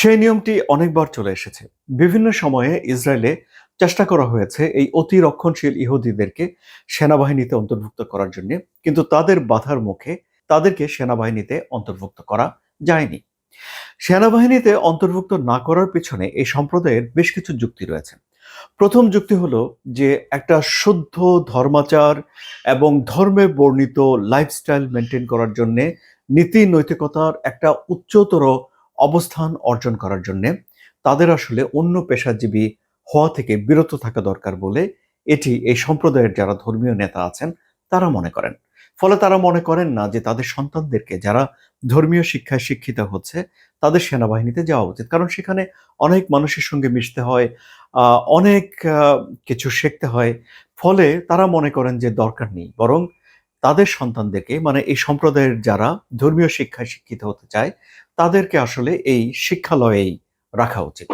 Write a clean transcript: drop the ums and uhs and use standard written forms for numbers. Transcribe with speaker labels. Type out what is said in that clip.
Speaker 1: সেই নিয়মটি অনেকবার চলে এসেছে। বিভিন্ন সময়ে ইসরায়েলে চেষ্টা করা হয়েছে এই অতি রক্ষণশীল ইহুদিদেরকে সেনাবাহিনীতে অন্তর্ভুক্ত করার জন্য, কিন্তু তাদের বাধার মুখে তাদেরকে সেনাবাহিনীতে অন্তর্ভুক্ত করা যায়নি। সেনাবাহিনীতে অন্তর্ভুক্ত না করার পিছনে এই সম্প্রদায়ের বেশ কিছু যুক্তি রয়েছে। প্রথম যুক্তি হলো যে একটা শুদ্ধ ধর্মাচার এবং ধর্মে বর্ণিত লাইফস্টাইল মেনটেন করার জন্যে, নীতি নৈতিকতার একটা উচ্চতর অবস্থান অর্জন করার জন্যে তাদের আসলে অন্য পেশাজীবী হওয়া থেকে বিরত থাকা দরকার বলে এটি এই সম্প্রদায়ের যারা ধর্মীয় নেতা আছেন তারা মনে করেন। ফলে তারা মনে করেন না যে তাদের সন্তানদেরকে যারা ধর্মীয় শিক্ষায় শিক্ষিত হচ্ছে তাদের সেনাবাহিনীতে যাওয়া উচিত, কারণ সেখানে অনেক মানুষের সঙ্গে মিশতে হয়, অনেক কিছু শিখতে হয়। ফলে তারা মনে করেন যে দরকার নেই, বরং তাদের সন্তানদেরকে, মানে এই সম্প্রদায়ের যারা ধর্মীয় শিক্ষায় শিক্ষিত হতে চায় তাদেরকে আসলে এই শিক্ষালয়েই রাখা উচিত।